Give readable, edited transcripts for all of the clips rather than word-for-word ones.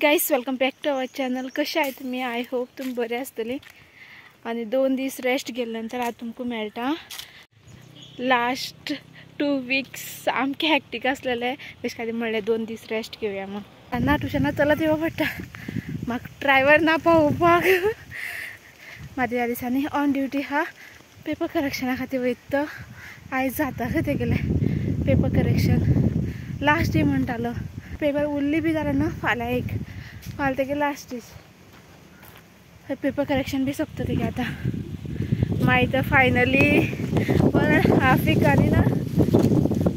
Guys welcome back to our channel. कशा आहे तुम्ही? आय होप तुम्ही बरे असतली. आणि 2 दिवस रेस्ट केल्यानंतर आज तुमको मेळटा. लास्ट 2 वीक्स आमके हॅक्टिक असलेले तशें खातीर म्हणलें 2 दीस रेस्ट घेवया. मग ना ट्युशनाक चलत येवं पडटा. म्हाका ड्रायव्हर ना पावोवपाक. म्हाज्या ह्या दिसांनी ऑन ड्युटी हा पेपर करेक्शना खातीर वयता. आयज जाता खंय ते गेले पेपर करेक्शन. लास्ट डे म्हणटालो. पेपर उरली बी जाल्यार ना फाल्यां एक फाल्यां तेगे लास्ट दीस पेपर करेक्शन बी सोंपता तेगे आतां. मागीर तर फायनली 1.5 वीक आनी ना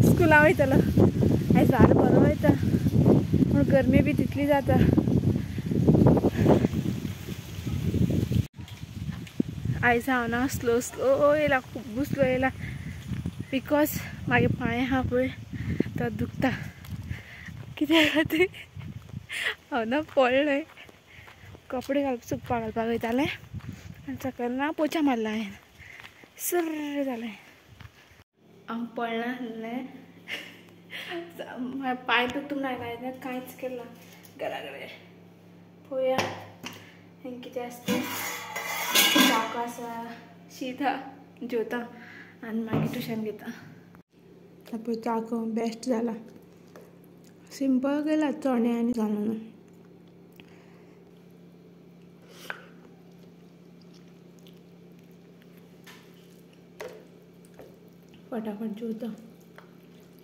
स्कुला वयतलो. आयज वारो बरो वयता पूण गरमी बी तितली जाता. आयज हांव ना स्लो स्लो येयला, खूब स्लो येयला बिकॉज म्हागे पांय आहा पळय तो दुखता. कित्याक खातीर हांव ना पडलें. कपडे सुकपाक घालपाक वयतालें आनी सकयल ना पोचा मारला हांवें. सर्र जालें. हांव पडलें आसलें. पांय दुखूंक लागलें. हांवें कांयच केलें ना. घरा कडेन पळोवया हें कितें आसता. चाको आसा, शीत आहा, जेवता आनी मागीर ट्युशन घेता. पळय चाको बेस्ट जाला. सिंपल केला चणे आनी घालून. फटाफट जेवता.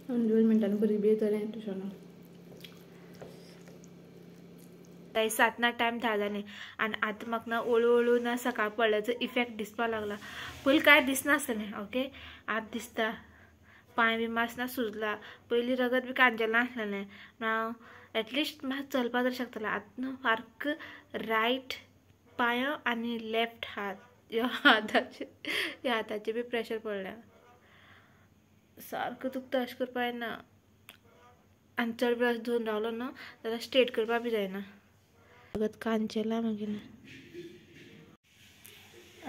2 मिनटांनी बरी बी येतलें ट्युशनाक. 7 ना टायम 10 जालें आनी आतां म्हाका ना हळू ना सकाळ पडल्याचो इफेक्ट दिसपाक लागला. पयलीं कांय दिसनासलें. ओके आतां दिसता. पांय बी मातसो सुजला. पयलीं रगत बी कांजिल्लें नासलेलें. हांव एटलिस्ट म्हाका चलपाक तरी शकतालें. आतां न्हू सारको रायट पांयो आनी लेफ्ट हात ह्या हाताचेर बी प्रेशर पडल्या. सारको दुखता. अशें करपा जायना. आनी चड वेळ धरून रावलो न्हू जाल्यार स्ट्रेट करपा बी जायना. रगत कांजिल्ला मागीर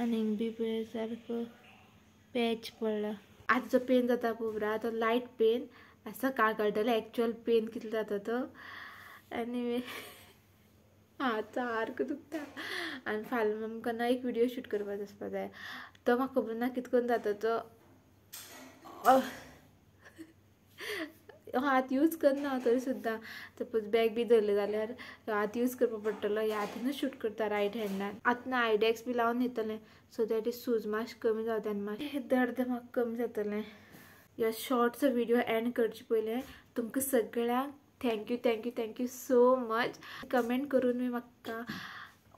आनीक बी पळय सारको पॅच पडला. आतां जो पेन जाता पळय तो लायट पेन. सकाळ कळटलें एक्चुअल पेन कितलो जाता तो. एनीवे हात सारको दुखता. आनी फाल्यां आमकां ना एक व्हिडिओ शूट करपाचो आसपा जाय. तो म्हाका खबर ना कितें करून जाता तो. हात यूज करना हांव तरी सुद्दां. सपोज बॅग बी धरलें जाल्यार हात यूज करपा पडटलो. ह्या हातीनूच शूट करता रायट हँडान. आतां ना आयडॅक्स बी लावन येतलें सो दॅट सूज मातशें कमी जावता आनी मातशें दर्द म्हाका कमी जातलें. ह्यो शॉर्टचो व्हिडिओ एंड करचे पयलें तुमकां सगळ्यांक थँक्यू सो मच. कमेंट करून बी म्हाका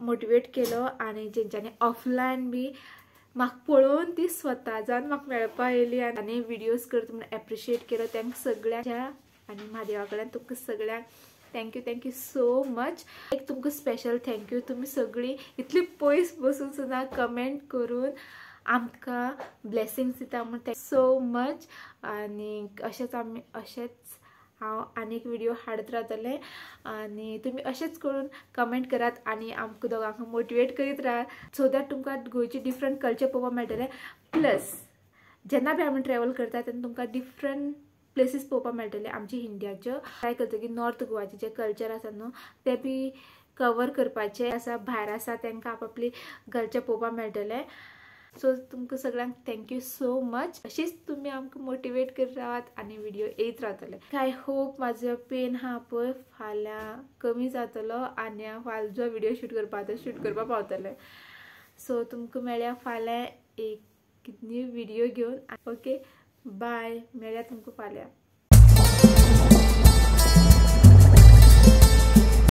मोटिवेट केलो आनी जेंच्यांनी ऑफलायन बी म्हाका पळोवन ती स्वता जावन म्हाका मेळपा येयली आनी व्हिडियोज करता म्हणून एप्रिशिएट केलो. तांकां सगळ्यांच्या आनी म्हादेवा कडल्यान तुमकां सगळ्यांक थँक्यू सो मच. एक तुमकां स्पेशल थँक्यू. तुमी सगळीं इतली पयस बसून सुद्दां कमेंट करून आमकां ब्लेसिंग्स दिता म्हणून थँक्यू सो मच. आनी अशेंच हांव आनीक व्हिडिओ हाडत रावतलें आनी तुमी अशेंच करून कमेंट करात आनी आमकां दोगांक मोटिवेट करीत रावात सो दॅट तुमकां गोंयचे डिफरंट कल्चर पळोवपाक मेळटलें. प्लस जेन्ना बी आमी ट्रॅवल करता तेन्ना तुमकां डिफरंट प्लेसीस पळोवपाक मेळटले आमच्या इंडियाच्यो. ट्राय करता की नॉर्थ गोवाचे जे कल्चर आसा न्हू ते बी कवर करपाचे आसा. भायर आसा तांकां आपआपली कल्चर पळोवपाक मेळटलें. सो तुमकां सगळ्यांक थँक्यू सो मच. अशीच तुमी आमकां मोटिवेट करीत रावात आनी व्हिडिओ येयत रावतले. आय होप म्हाजो पेन आहा पळय फाल्यां कमी जातलो आनी हांव फाल्यां जो व्हिडिओ शूट करपा पावतलें. सो तुमकां मेळया फाल्यां एक न्यू व्हिडिओ घेवन. Okay bye. मेळया तुमकां फाल्यां.